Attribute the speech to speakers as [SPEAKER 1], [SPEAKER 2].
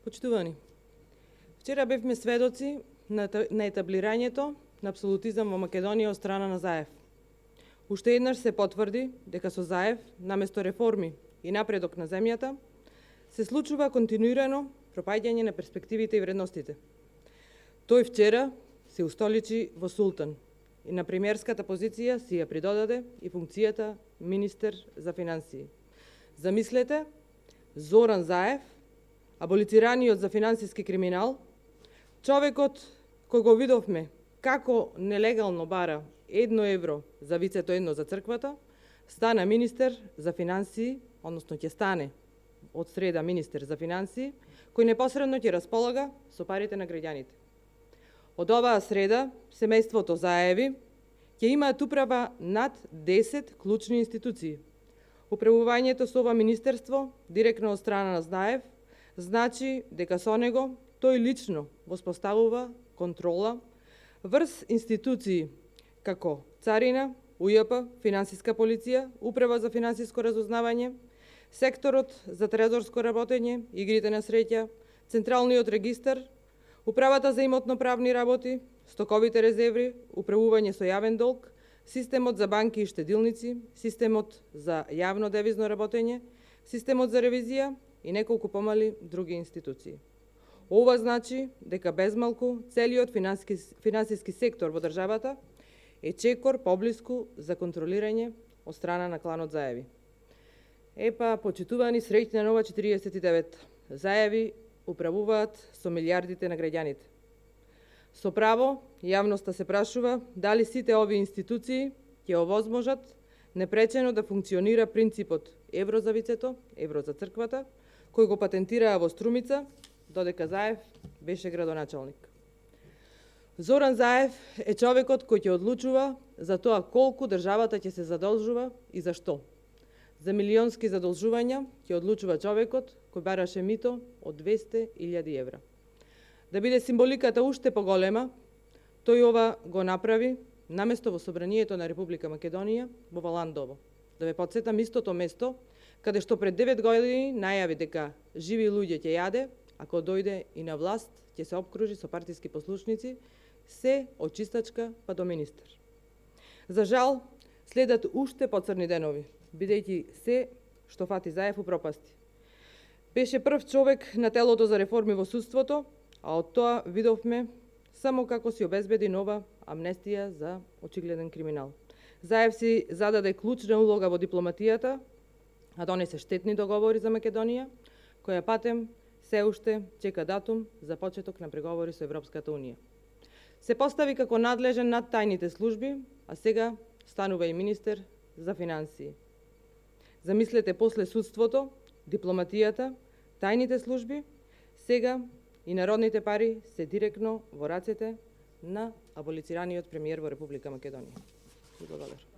[SPEAKER 1] Почитувани, вчера бевме сведоци на етаблирањето на апсолутизам во Македонија од страна на Заев. Уште еднаш се потврди дека со Заев, наместо реформи и напредок на земјата, се случува континуирано пропаѓање на перспективите и вредностите. Тој вчера се устоличи во султан и на премиерската позиција си ја придодаде и функцијата министер за финансии. Замислете, Зоран Заев, аболицираниот за финансиски криминал, човекот кој го видовме како нелегално бара 1 евро за вицето едно за црквата, стана министер за финансии, односно ќе стане од среда министер за финансии, кој непосредно ќе располага со парите на граѓаните. Од оваа среда, семејството Заеви ќе имаат управа над 10 клучни институции. Управувањето со ова министерство, директно од страна на Заев, значи дека со него тој лично воспоставува контрола врз институции како Царина, УЈП, Финансиска полиција, Управа за финансиско разузнавање, секторот за трезорско работење, игрите на среќа, Централниот регистар, Управата за имотно-правни работи, стоковите резерви, управување со јавен долг, системот за банки и штедилници, системот за јавно девизно работење, системот за ревизија и неколку помали други институции. Ова значи дека безмалку целиот финансиски сектор во државата е чекор поблиску за контролирање од страна на кланот Заеви. Епа, почитувани, среќна нова 49. Заеви управуваат со милиардите на граѓаните. Со право, јавноста се прашува дали сите овие институции ќе овозможат непречено да функционира принципот евро за вицето, евро за црквата, кој го патентираа во Струмица, додека Заев беше градоначалник. Зоран Заев е човекот кој ќе одлучува за тоа колку државата ќе се задолжува и за што. За милионски задолжувања ќе одлучува човекот кој бараше мито од 200.000 евра. Да биде символиката уште поголема, тој ова го направи наместо во Собранието на Република Македонија во Валандово. Да ве потсетам, истото место каде што пред 9 години најави дека живи луѓе ќе јаде, ако дојде и на власт, ќе се опкружи со партиски послушници, се од чистачка па до министер. За жал, следат уште поцрни денови, бидејќи се што фати Заев упропасти. Беше прв човек на телото за реформи во судството, а од тоа видовме само како си обезбеди нова амнестија за очигледен криминал. Заев си зададе клучна улога во дипломатијата, а донесе штетни договори за Македонија, која патем се уште чека датум за почеток на преговори со Европската Унија. Се постави како надлежен над тајните служби, а сега станува и министер за финансии. Замислете, после судството, дипломатијата, тајните служби, сега и народните пари се директно во рацете на аболицираниот премиер во Република Македонија. Благодарам.